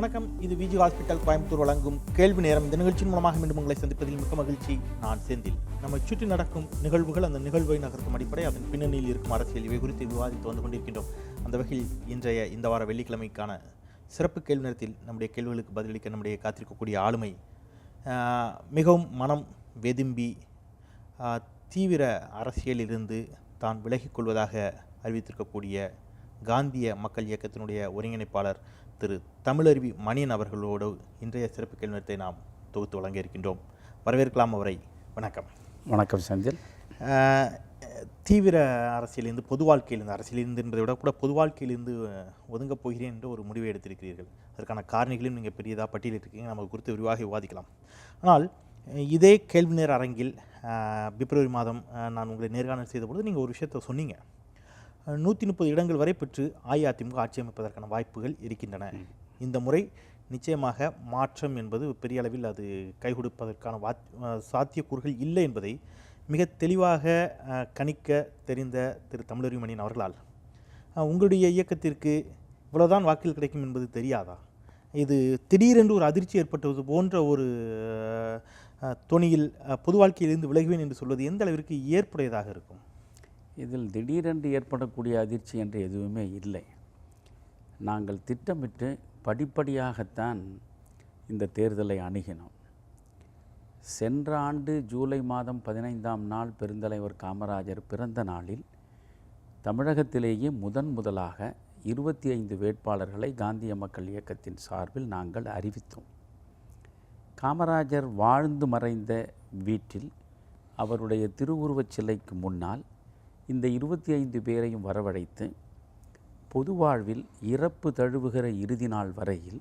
வணக்கம். இது விஜி ஹாஸ்பிட்டல் கோயம்புத்தூர் வழங்கும் கேள்வி நேரம். இந்த நிகழ்ச்சியின் மூலமாக மீண்டும் உங்களை சந்திப்பதில் மிக்க மகிழ்ச்சி. நான் செந்தில். நம்ம சுற்றி நடக்கும் நிகழ்வுகள், அந்த நிகழ்வை நகர்த்தும் அடிப்படை, அதன் பின்னணியில் இருக்கும் அரசியல், இவை குறித்து விவாதித்து வந்து கொண்டிருக்கின்றோம். அந்த வகையில் இன்றைய இந்த வார வெள்ளிக்கிழமைக்கான சிறப்பு கேள்வி நேரத்தில் நம்முடைய கேள்விகளுக்கு பதிலளிக்க நம்முடைய காத்திருக்கக்கூடிய ஆளுமை மிகவும் மனம் வெதும்பி தீவிர அரசியலிலிருந்து தான் விலகிக் கொள்வதாக அறிவித்திருக்கக்கூடிய காந்திய மக்கள் இயக்கத்தினுடைய ஒருங்கிணைப்பாளர் திரு தமிழருவி மணியன் அவர்களோடு இன்றைய சிறப்பு கேள்வி நேரத்தை நாம் தொகுத்து வழங்க இருக்கின்றோம். வரவேற்கலாம் அவரை. வணக்கம். வணக்கம் செந்தில். தீவிர அரசியலிருந்து பொது வாழ்க்கையிலிருந்து, அரசியலிருந்து என்பதை விட கூட பொது வாழ்க்கையிலிருந்து ஒதுங்கப் போகிறேன் என்று ஒரு முடிவை எடுத்திருக்கிறீர்கள். அதற்கான காரணிகளையும் நீங்கள் பெரியதாக பட்டியலிட்டிருக்கீங்க. நமக்கு குறித்து விரிவாக விவாதிக்கலாம். ஆனால் இதே கேள்வி நேர அரங்கில் பிப்ரவரி மாதம் நான் உங்களை நேர்காணல் செய்தபொழுது நீங்கள் ஒரு விஷயத்தை சொன்னீங்க. 130 இடங்கள் வரை பெற்று அஇஅதிமுக ஆட்சி அமைப்பதற்கான வாய்ப்புகள் இருக்கின்றன. இந்த முறை நிச்சயமாக மாற்றம் என்பது பெரிய அளவில் அது கை கொடுப்பதற்கான சாத்தியக்கூறுகள் இல்லை என்பதை மிக தெளிவாக கணிக்க தெரிந்த திரு தமிழருவி மணியன் அவர்களால் உங்களுடைய இயக்கத்திற்கு இவ்வளவுதான் வாக்குகள் கிடைக்கும் என்பது தெரியாதா? இது திடீரென்று ஒரு அதிர்ச்சி ஏற்பட்டது போன்ற ஒரு தொனியில் பொது வாழ்க்கையிலிருந்து விலகுவேன் என்று சொல்வது எந்த அளவிற்கு ஏற்புடையதாக இருக்கும்? இதில் திடீரென்று ஏற்படக்கூடிய அதிர்ச்சி என்று எதுவுமே இல்லை. நாங்கள் திட்டமிட்டு படிப்படியாகத்தான் இந்த தேர்தலை அணுகினோம். சென்ற ஆண்டு ஜூலை மாதம் 15ஆம் நாள் பெருந்தலைவர் காமராஜர் பிறந்த நாளில் தமிழகத்திலேயே முதலாக 25 வேட்பாளர்களை காந்திய மக்கள் இயக்கத்தின் சார்பில் நாங்கள் அறிவித்தோம். காமராஜர் வாழ்ந்து மறைந்த வீட்டில் அவருடைய திருவுருவச் சிலைக்கு முன்னால் இந்த 25 பேரையும் வரவழைத்து பொது வாழ்வில் இறப்பு தழுவுகிற இறுதி நாள் வரையில்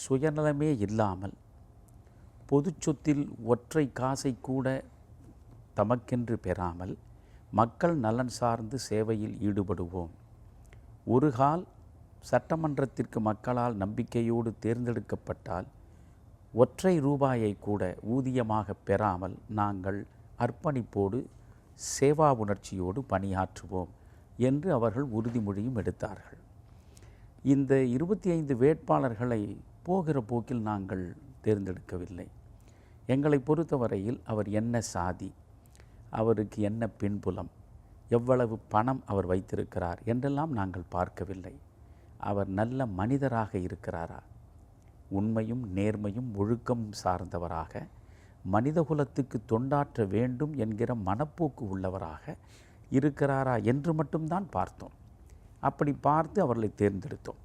சுயநலமே இல்லாமல் பொது சொத்தில் ஒற்றை காசை கூட தமக்கென்று பெறாமல் மக்கள் நலன் சார்ந்து சேவையில் ஈடுபடுவோம். ஒரு கால் சட்டமன்றத்திற்கு மக்களால் நம்பிக்கையோடு தேர்ந்தெடுக்கப்பட்டால் ஒற்றை ரூபாயை கூட ஊதியமாக பெறாமல் நாங்கள் அர்ப்பணிப்போடு சேவா உணர்ச்சியோடு பணியாற்றுவோம் என்று அவர்கள் உறுதிமொழியும் எடுத்தார்கள். இந்த 25 வேட்பாளர்களை போகிற போக்கில் நாங்கள் தேர்ந்தெடுக்கவில்லை. எங்களை பொறுத்தவரையில் அவர் என்ன சாதி, அவருக்கு என்ன பின்புலம், எவ்வளவு பணம் அவர் வைத்திருக்கிறார் என்றெல்லாம் நாங்கள் பார்க்கவில்லை. அவர் நல்ல மனிதராக இருக்கிறாரா, உண்மையும் நேர்மையும் ஒழுக்கமும் சார்ந்தவராக, மனிதகுலத்துக்கு தொண்டாற்ற வேண்டும் என்கிற மனப்போக்கு உள்ளவராக இருக்கிறாரா என்று மட்டும்தான் பார்த்தோம். அப்படி பார்த்து அவர்களை தேர்ந்தெடுத்தோம்.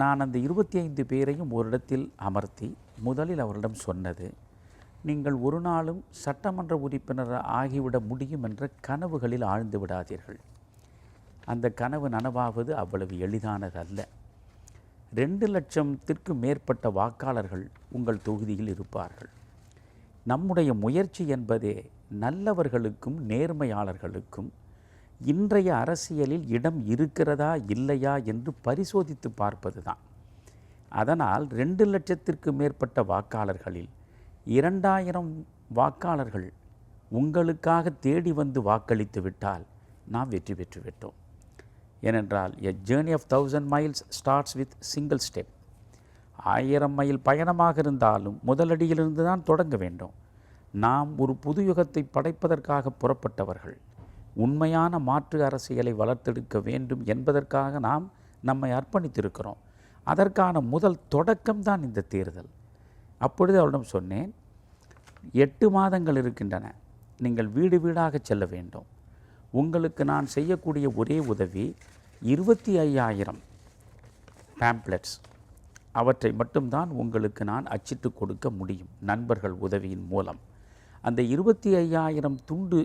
நான் அந்த 25 பேரையும் ஒரு இடத்தில் அமர்த்தி முதலில் அவரிடம் சொன்னது, நீங்கள் ஒரு நாளும் சட்டமன்ற உறுப்பினர் ஆகிவிட முடியும் என்ற கனவுகளில் ஆழ்ந்து விடாதீர்கள். அந்த கனவு நனவாவது அவ்வளவு எளிதானதல்ல. 2 லட்சத்திற்கு மேற்பட்ட வாக்காளர்கள் உங்கள் தொகுதியில் இருப்பார்கள். நம்முடைய முயற்சி என்பதே நல்லவர்களுக்கும் நேர்மையாளர்களுக்கும் இன்றைய அரசியலில் இடம் இருக்கிறதா இல்லையா என்று பரிசோதித்து பார்ப்பது தான். அதனால் 2 லட்சத்திற்கு மேற்பட்ட வாக்காளர்களில் 2000 வாக்காளர்கள் உங்களுக்காக தேடி வந்து வாக்களித்து விட்டால் நாம் வெற்றி பெற்று விட்டோம். ஏனென்றால் a journey of 1000 miles starts with single step. 1000 mile பயணமாக இருந்தாலும் முதலடியிலிருந்து தான் தொடங்க வேண்டும். நாம் ஒரு புது யுகத்தை படைப்பதற்காக புறப்பட்டவர்கள். உண்மையான மாற்று அரசியலை வளர்த்தெடுக்க வேண்டும் என்பதற்காக நாம் நம்மை அர்ப்பணித்திருக்கிறோம். அதற்கான முதல் தொடக்கம்தான் இந்த தேர்தல். அப்பொழுது அவரிடம் சொன்னேன், 8 மாதங்கள் இருக்கின்றன, நீங்கள் வீடு வீடாக செல்ல வேண்டும். உங்களுக்கு நான் செய்யக்கூடிய ஒரே உதவி 25,000 பேம்ப்ளெட்ஸ், அவற்றை மட்டும்தான் உங்களுக்கு நான் அச்சிட்டு கொடுக்க முடியும் நண்பர்கள் உதவியின் மூலம். அந்த 25,000 துண்டு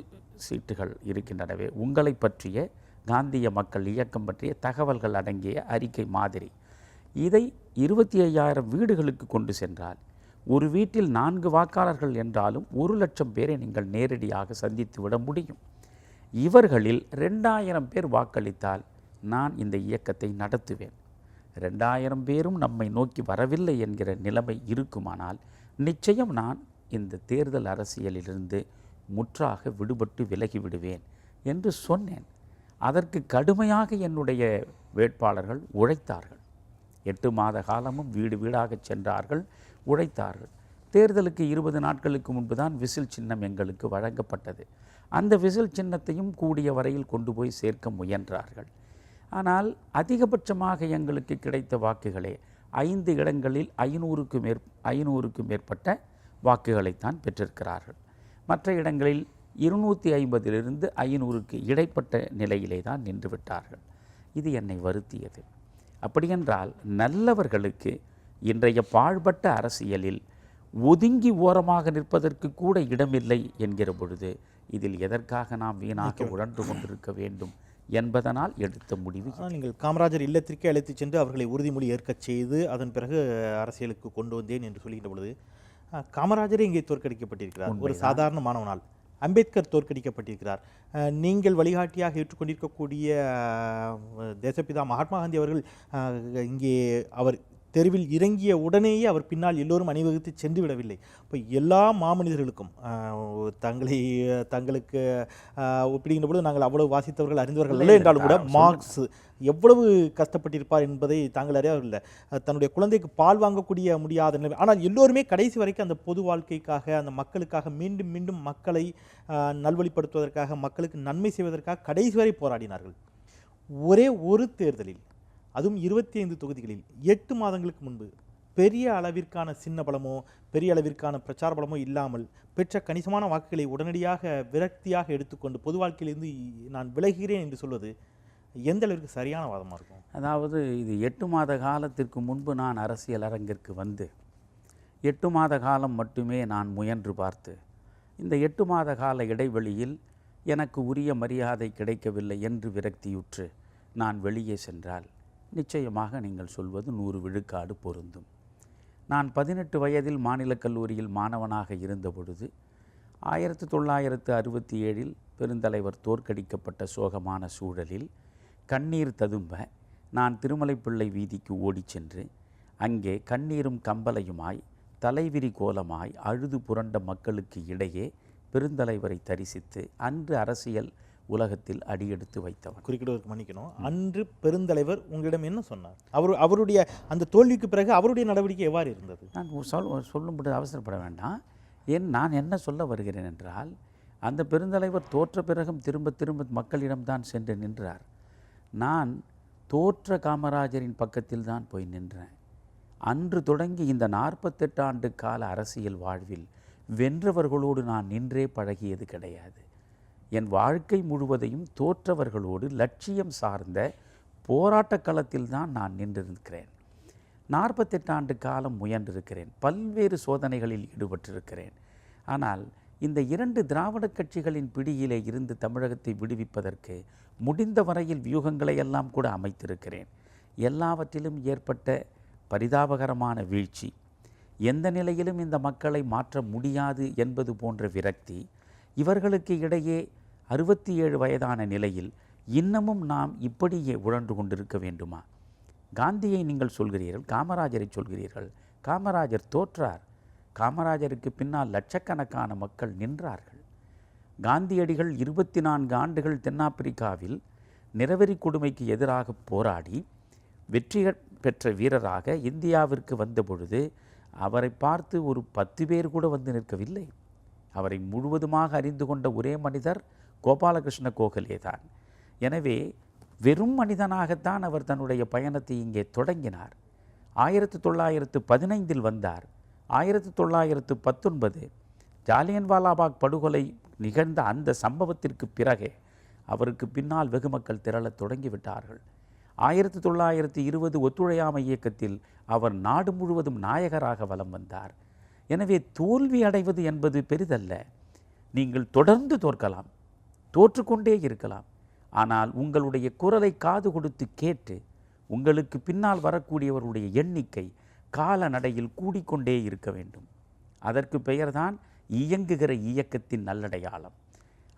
சீட்டுகள் இருக்கின்றனவே, உங்களை பற்றிய காந்திய மக்கள் இயக்கம் பற்றிய தகவல்கள் அடங்கிய அறிக்கை மாதிரி, இதை 25,000 வீடுகளுக்கு கொண்டு சென்றால் ஒரு வீட்டில் 4 வாக்காளர்கள் என்றாலும் 1 லட்சம் பேரை நீங்கள் நேரடியாக சந்தித்து விட முடியும். இவர்களில் 2000 பேர் வாக்களித்தால் நான் இந்த இயக்கத்தை நடத்துவேன். 2000 பேரும் நம்மை நோக்கி வரவில்லை என்கிற நிலைமை இருக்குமானால் நிச்சயம் நான் இந்த தேர்தல் அரசியலிலிருந்து முற்றாக விடுபட்டு விலகி விடுவேன் என்று சொன்னேன். அதற்கு கடுமையாக என்னுடைய வேட்பாளர்கள் உழைத்தார்கள். 8 மாத காலமும் வீடு வீடாக சென்றார்கள், உழைத்தார்கள். தேர்தலுக்கு 20 நாட்களுக்கு முன்பு தான் விசில் சின்னம் எங்களுக்கு வழங்கப்பட்டது. அந்த விசில் சின்னத்தையும் கூடிய வரையில் கொண்டு போய் சேர்க்க முயன்றார்கள். ஆனால் அதிகபட்சமாக எங்களுக்கு கிடைத்த வாக்குகளே 5 இடங்களில் 500க்கு மேற்பட்ட வாக்குகளைத்தான் பெற்றிருக்கிறார்கள். மற்ற இடங்களில் 250 500க்கு இடைப்பட்ட நிலையிலே தான் நின்று விட்டார்கள். இது என்னை வருத்தியது. அப்படியென்றால் நல்லவர்களுக்கு இன்றைய பாழ்பட்ட அரசியலில் ஒதுங்கி ஓரமாக நிற்பதற்கு கூட இடமில்லை என்கிற பொழுது இதில் எதற்காக நாம் வீணாக உழன்று கொண்டிருக்க வேண்டும் என்பதனால் எடுத்த முடிவு. நீங்கள் காமராஜர் இல்லத்திற்கே அழைத்துச் சென்று அவர்களை உறுதிமொழி ஏற்கச் செய்து அதன் பிறகு அரசியலுக்கு கொண்டு வந்தேன் என்று சொல்கின்ற பொழுது காமராஜரே இங்கே தோற்கடிக்கப்பட்டிருக்கிறார் ஒரு சாதாரண மாணவனால். அம்பேத்கர் தோற்கடிக்கப்பட்டிருக்கிறார். நீங்கள் வழிகாட்டியாக ஏற்றுக்கொண்டிருக்கக்கூடிய தேசப்பிதா மகாத்மா காந்தி அவர்கள் இங்கே அவர் தெருவில் இறங்கிய உடனேயே அவர் பின்னால் எல்லோரும் அணிவகுத்து சென்று விடவில்லை. இப்போ எல்லா மாமனிதர்களுக்கும் தங்களுக்கு ஒப்பிடுகின்ற பொழுது நாங்கள் அவ்வளவு வாசித்தவர்கள் அறிந்தவர்கள் இல்லை என்றாலும் கூட மார்க்ஸ் எவ்வளவு கஷ்டப்பட்டிருப்பார் என்பதை தாங்கள் அறியவில்லை. தன்னுடைய குழந்தைக்கு பால் வாங்கக்கூடிய முடியாத நிலை. ஆனால் எல்லோருமே கடைசி வரைக்கும் அந்த பொது வாழ்க்கைக்காக, அந்த மக்களுக்காக, மீண்டும் மீண்டும் மக்களை நல்வழிப்படுத்துவதற்காக, மக்களுக்கு நன்மை செய்வதற்காக கடைசி வரை போராடினார்கள். ஒரே ஒரு தேர்தலில், அதுவும் 25 தொகுதிகளில் 8 மாதங்களுக்கு முன்பு பெரிய அளவிற்கான சின்ன பலமோ பெரிய அளவிற்கான பிரச்சார பலமோ இல்லாமல் பெற்ற கணிசமான வாக்குகளை உடனடியாக விரக்தியாக எடுத்துக்கொண்டு பொது வாழ்க்கையிலிருந்து நான் விலகிறேன் என்று சொல்வது எந்த அளவிற்கு சரியான வாதமாக இருக்கும்? அதாவது இது 8 மாத காலத்திற்கு முன்பு நான் அரசியல் அரங்கிற்கு வந்து 8 மாத காலம் மட்டுமே நான் முயன்று பார்த்து இந்த 8 மாத கால இடைவெளியில் எனக்கு உரிய மரியாதை கிடைக்கவில்லை என்று விரக்தியுற்று நான் வெளியே சென்றால் நிச்சயமாக நீங்கள் சொல்வது 100 விழுக்காடு பொருந்தும். நான் 18 வயதில் மாநிலக் கல்லூரியில் மாணவனாக இருந்த பொழுது 1967 பெருந்தலைவர் தோற்கடிக்கப்பட்ட சோகமான சூழலில் கண்ணீர் ததும்ப நான் திருமலைப்பிள்ளை வீதிக்கு ஓடிச் சென்று அங்கே கண்ணீரும் கம்பலையுமாய் தலைவிரி கோலமாய் அழுது புரண்ட மக்களுக்கு இடையே பெருந்தலைவரை தரிசித்து அன்று அரசியல் உலகத்தில் அடியெடுத்து வைத்தவன். குறுக்கிடுவதற்கு மன்னிக்கணும். அன்று பெருந்தலைவர் உங்களிடம் என்ன சொன்னார்? அவருடைய அந்த தோல்விக்கு பிறகு அவருடைய நடவடிக்கை எவ்வாறு இருந்தது? நான் சொல்லும்படி அவசரப்பட வேண்டாம். நான் என்ன சொல்ல வருகிறேன் என்றால், அந்த பெருந்தலைவர் தோற்ற பிறகும் திரும்ப திரும்ப மக்களிடம்தான் சென்று நின்றார். நான் தோற்ற காமராஜரின் பக்கத்தில் தான் போய் நின்றேன். அன்று தொடங்கி இந்த 48 ஆண்டு கால அரசியல் வாழ்வில் வென்றவர்களோடு நான் நின்றே பழகியது கிடையாது. என் வாழ்க்கை முழுவதையும் தோற்றவர்களோடு லட்சியம் சார்ந்த போராட்ட களத்தில் தான் நான் நின்றிருக்கிறேன். 48 ஆண்டு காலம் முயன்றிருக்கிறேன். பல்வேறு சோதனைகளில் ஈடுபட்டிருக்கிறேன். ஆனால் இந்த 2 திராவிட கட்சிகளின் பிடியிலே இருந்து தமிழகத்தை விடுவிப்பதற்கு முடிந்த வரையில் வியூகங்களை எல்லாம் கூட அமைத்திருக்கிறேன். எல்லாவற்றிலும் ஏற்பட்ட பரிதாபகரமான வீழ்ச்சி, எந்த நிலையிலும் இந்த மக்களை மாற்ற முடியாது என்பது போன்ற விரக்தி, இவர்களுக்கு இடையே 67 வயதான நிலையில் இன்னமும் நாம் இப்படியே உழன்று கொண்டிருக்க வேண்டுமா? காந்தியை நீங்கள் சொல்கிறீர்கள், காமராஜரை சொல்கிறீர்கள். காமராஜர் தோற்றார். காமராஜருக்கு பின்னால் லட்சக்கணக்கான மக்கள் நின்றார்கள். காந்தியடிகள் 24 ஆண்டுகள் தென்னாப்பிரிக்காவில் நிறவெறி கொடுமைக்கு எதிராக போராடி வெற்றி பெற்ற வீரராக இந்தியாவிற்கு வந்த பொழுது அவரை பார்த்து ஒரு 10 பேர் கூட வந்து நிற்கவில்லை. அவரை முழுவதுமாக அறிந்து கொண்ட ஒரே மனிதர் கோபாலகிருஷ்ண கோகலே தான். எனவே வெறும் மனிதனாகத்தான் அவர் தன்னுடைய பயணத்தை இங்கே தொடங்கினார். 1915 வந்தார். 1919 ஜாலியன்வாலாபாக் படுகொலை நிகழ்ந்த அந்த சம்பவத்திற்கு பிறகே அவருக்கு பின்னால் வெகு மக்கள் திரளத் தொடங்கிவிட்டார்கள். 1920 ஒத்துழையாமை இயக்கத்தில் அவர் நாடு முழுவதும் நாயகராக வலம் வந்தார். எனவே தோல்வி அடைவது என்பது பெரிதல்ல. நீங்கள் தொடர்ந்து தோற்கலாம், தோற்றுக்கொண்டே இருக்கலாம். ஆனால் உங்களுடைய குரலை காது கொடுத்து கேட்டு உங்களுக்கு பின்னால் வரக்கூடியவருடைய எண்ணிக்கை கால நடையில் கூடிக்கொண்டே இருக்க வேண்டும். அதற்கு பெயர்தான் இயங்குகிற இயக்கத்தின் நல்லடையாளம்.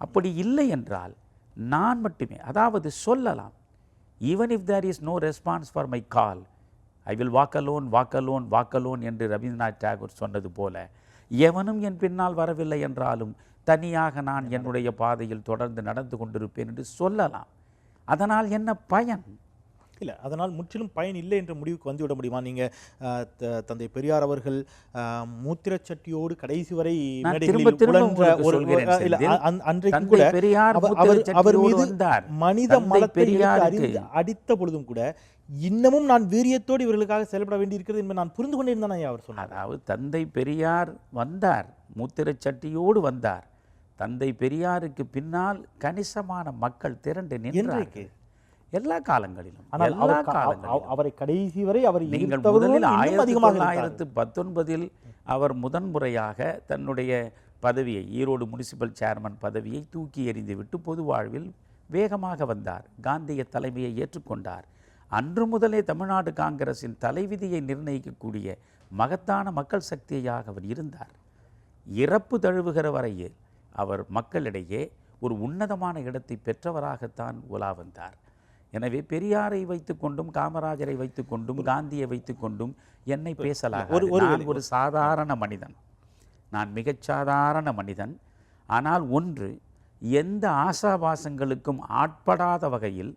அப்படி இல்லை என்றால் நான் மட்டுமே, அதாவது சொல்லலாம், even if there is no response for my call, I will walk alone walk alone walk alone என்று ரவீந்திரநாத் டாகூர் சொன்னது போல, எவனும் என் பின்னால் வரவில்லை என்றாலும் தனியாக நான் என்னுடைய பாதையில் தொடர்ந்து நடந்து கொண்டிருப்பேன் என்று சொல்லலாம். அதனால் என்ன பயன்? இல்லை, அதனால் முற்றிலும் பயன் இல்லை என்ற முடிவுக்கு வந்துவிட முடியுமா? நீங்கள் தந்தை பெரியார் அவர்கள் மூத்திரச்சட்டியோடு கடைசி வரை நான் மேடைகளில் திரும்ப திரும்ப உழன்ற உங்களுக்கு ஒரு சொல்கிறேன் இல்ல, செந்தில். அன்றைக்கு தந்தை கூட பெரியார் அவர் மூத்திரச்சட்டியோடு மீது வந்தார். மனித தந்தை மலத்தை பெரியாருக்கு அடித்த பொழுதும் கூட இன்னமும் நான் வீரியத்தோடு இவர்களுக்காக செயல்பட வேண்டியிருக்கிறது என்பதை நான் புரிந்து கொண்டிருந்தான் ஐயா அவர் சொன்னார். அதாவது தந்தை பெரியார் வந்தார், மூத்திரச்சட்டியோடு வந்தார். தந்தை பெரியாருக்கு பின்னால் கணிசமான மக்கள் திரண்டு நின்றார்கள் எல்லா காலங்களிலும். ஆனால் எல்லா காலங்களிலும் அவரை கடைசி வரை அவர் நீங்கள் எதிர்த்தவர்களும் முதலில் இன்னும் அதிகமாக இருந்தார்கள். 1919 அவர் முதன்முறையாக தன்னுடைய பதவியை, ஈரோடு முனிசிபல் சேர்மன் பதவியை தூக்கி எறிந்துவிட்டு பொது வாழ்வில் வேகமாக வந்தார். காந்திய தலைமையை ஏற்றுக்கொண்டார். அன்று முதலே தமிழ்நாடு காங்கிரசின் தலைவிதியை நிர்ணயிக்கக்கூடிய மகத்தான மக்கள் சக்தியாக அவர் இருந்தார். இறப்பு தழுவுகிற வரையில் அவர் மக்களிடையே ஒரு உன்னதமான இடத்தை பெற்றவராகத்தான் உலா வந்தார். எனவே பெரியாரை வைத்துக்கொண்டும் காமராஜரை வைத்துக்கொண்டும் காந்தியை வைத்துக்கொண்டும் என்னை பேசலாக. நான் ஒரு சாதாரண மனிதன், நான் மிகச் சாதாரண மனிதன். ஆனால் ஒன்று, எந்த ஆசாபாசங்களுக்கும் ஆட்படாத வகையில்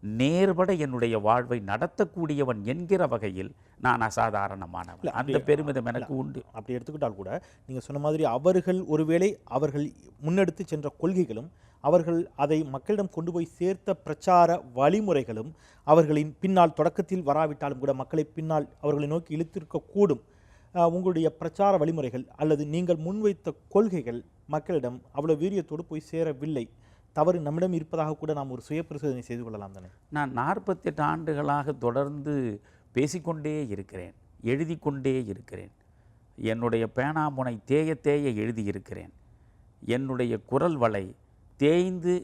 நேர்பட என்னுடைய வாழ்வை நடத்தக்கூடியவன் என்கிற வகையில் நான் அசாதாரணமானவன். அந்த பெருமிதம் எனக்கு உண்டு. அப்படி எடுத்துக்கிட்டால் கூட நீங்கள் சொன்ன மாதிரி அவர்கள் ஒருவேளை அவர்கள் முன்னெடுத்து சென்ற கொள்கைகளும் அவர்கள் அதை மக்களிடம் கொண்டு போய் சேர்த்த பிரச்சார வழிமுறைகளும் அவர்களின் பின்னால் தொடக்கத்தில் வராவிட்டாலும் கூட மக்களை பின்னால் அவர்களை நோக்கி இழுத்திருக்கக்கூடும். உங்களுடைய பிரச்சார வழிமுறைகள் அல்லது நீங்கள் முன்வைத்த கொள்கைகள் மக்களிடம் அவ்வளோ வீரியத்தோடு போய் சேரவில்லை. தவறு நம்மிடம் இருப்பதாக கூட நாம் ஒரு சுய பரிசோதனை செய்து கொள்ளலாம் தானே? நான் 48 ஆண்டுகளாக தொடர்ந்து பேசிக்கொண்டே இருக்கிறேன், எழுதி கொண்டே இருக்கிறேன். என்னுடைய பேனாமுனை தேய தேய எழுதியிருக்கிறேன். என்னுடைய குரல் வளை தேய்ந்து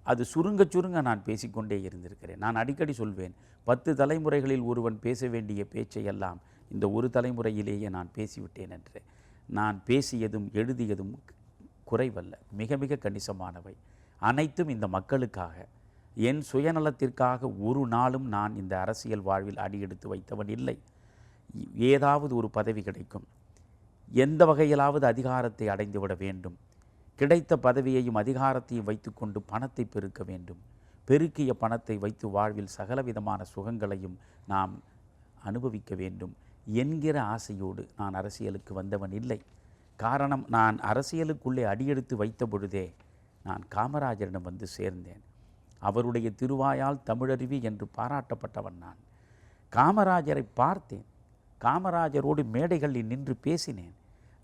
அது சுருங்க சுருங்க நான் பேசிக்கொண்டே இருந்திருக்கிறேன். நான் அடிக்கடி சொல்வேன், 10 தலைமுறைகளில் ஒருவன் பேச வேண்டிய பேச்சை எல்லாம் இந்த ஒரு தலைமுறையிலேயே நான் பேசிவிட்டேன் என்று. நான் பேசியதும் எழுதியதும் குறைவல்ல, மிக மிக கணிசமானவை. அனைத்தும் இந்த மக்களுக்காக, என் சுயநலத்திற்காக ஒரு நாளும் நான் இந்த அரசியல் வாழ்வில் அடியெடுத்து வைத்தவன் இல்லை. ஏதாவது ஒரு பதவி கிடைக்கும், எந்த வகையிலாவது அதிகாரத்தை அடைந்துவிட வேண்டும், கிடைத்த பதவியையும் அதிகாரத்தையும் வைத்துக்கொண்டு பணத்தை பெருக்க வேண்டும், பெருக்கிய பணத்தை வைத்து வாழ்வில் சகலவிதமான சுகங்களையும் நாம் அனுபவிக்க வேண்டும் என்கிற ஆசையோடு நான் அரசியலுக்கு வந்தவன் இல்லை. காரணம், நான் அரசியலுக்குள்ளே அடியெடுத்து வைத்த பொழுதே நான் காமராஜரிடம் வந்து சேர்ந்தேன். அவருடைய திருவாயால் தமிழருவி என்று பாராட்டப்பட்டவன் நான். காமராஜரை பார்த்தேன், காமராஜரோடு மேடைகளில் நின்று பேசினேன்,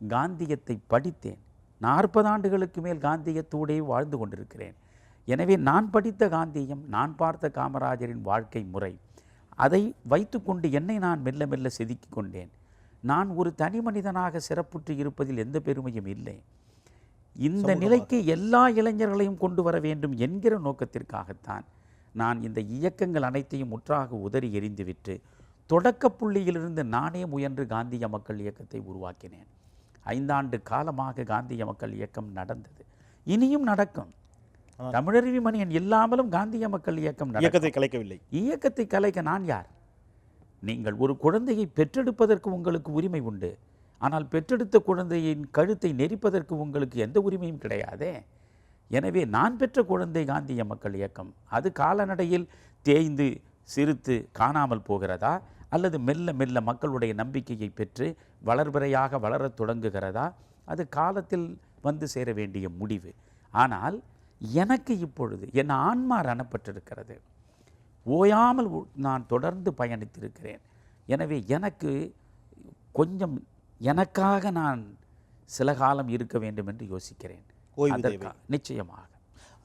காந்தியத்தை படித்தேன். 40 ஆண்டுகளுக்கு மேல் காந்தியத்தோடே வாழ்ந்து கொண்டிருக்கிறேன். எனவே நான் படித்த காந்தியம், நான் பார்த்த காமராஜரின் வாழ்க்கை முறை, அதை வைத்துக்கொண்டு என்னை நான் மெல்ல மெல்ல செதுக்கி கொண்டேன். நான் ஒரு தனி மனிதனாக சிறப்புற்று இருப்பதில் எந்த பெருமையும் இல்லை. இந்த நிலைக்கு எல்லா இளைஞர்களையும் கொண்டு வர வேண்டும் என்கிற நோக்கத்திற்காகத்தான் நான் இந்த இயக்கங்கள் அனைத்தையும் முற்றாக உதறி எறிந்துவிட்டு தொடக்க புள்ளியிலிருந்து நானே முயன்று காந்திய மக்கள் இயக்கத்தை உருவாக்கினேன். 5 ஆண்டு காலமாக காந்திய மக்கள் இயக்கம் நடந்தது, இனியும் நடக்கும். தமிழருவி மணியன் இல்லாமலும் காந்திய மக்கள் இயக்கம் இயக்கத்தை கலைக்கவில்லை. இயக்கத்தை கலைக்க நான் யார்? நீங்கள் ஒரு குழந்தையை பெற்றெடுப்பதற்கு உங்களுக்கு உரிமை உண்டு, ஆனால் பெற்றெடுத்த குழந்தையின் கழுத்தை நெரிப்பதற்கு உங்களுக்கு எந்த உரிமையும் கிடையாதே. எனவே நான் பெற்ற குழந்தை காந்திய மக்கள் இயக்கம். அது காலநடையில் தேய்ந்து சிறுத்து காணாமல் போகிறதா, அல்லது மெல்ல மெல்ல மக்களுடைய நம்பிக்கையை பெற்று வளர்பிறையாக வளரத் தொடங்குகிறதா? அது காலத்தில் வந்து சேர வேண்டிய முடிவு. ஆனால் எனக்கு இப்பொழுது என் ஆன்மா ரணப்பட்டிருக்கிறது. ஓயாமல் நான் தொடர்ந்து பயணித்திருக்கிறேன். எனவே எனக்கு கொஞ்சம் எனக்காக நான் சில காலம் இருக்க வேண்டும் என்று யோசிக்கிறேன். நிச்சயமாக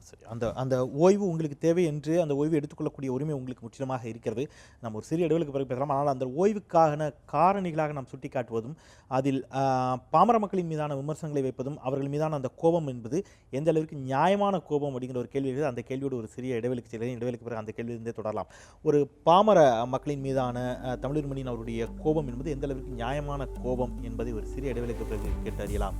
சரி, அந்த ஓய்வு உங்களுக்கு தேவை என்று அந்த ஓய்வு எடுத்துக்கொள்ளக்கூடிய உரிமை உங்களுக்கு முற்றிலுமாக இருக்கிறது. நம்ம ஒரு சிறிய இடைவெளிக்கு பிறகு பேசலாம். ஆனால் அந்த ஓய்வுக்கான காரணிகளாக நாம் சுட்டிக்காட்டுவதும் அதில் பாமர மக்களின் மீதான விமர்சனங்களை வைப்பதும் அவர்கள் மீதான அந்த கோபம் என்பது எந்த அளவிற்கு நியாயமான கோபம் அப்படிங்கிற ஒரு கேள்வி இருக்குது. அந்த கேள்வியோடு ஒரு சிறிய இடைவெளிக்கு செல்கிறேன். இடைவெளிக்கு பிறகு அந்த கேள்வியிலிருந்தே தொடரலாம். ஒரு பாமர மக்களின் மீதான தமிழர் மணியின் அவருடைய கோபம் என்பது எந்த அளவிற்கு நியாயமான கோபம் என்பதை ஒரு சிறிய இடைவெளிக்கு பிறகு கேட்டு அறியலாம்.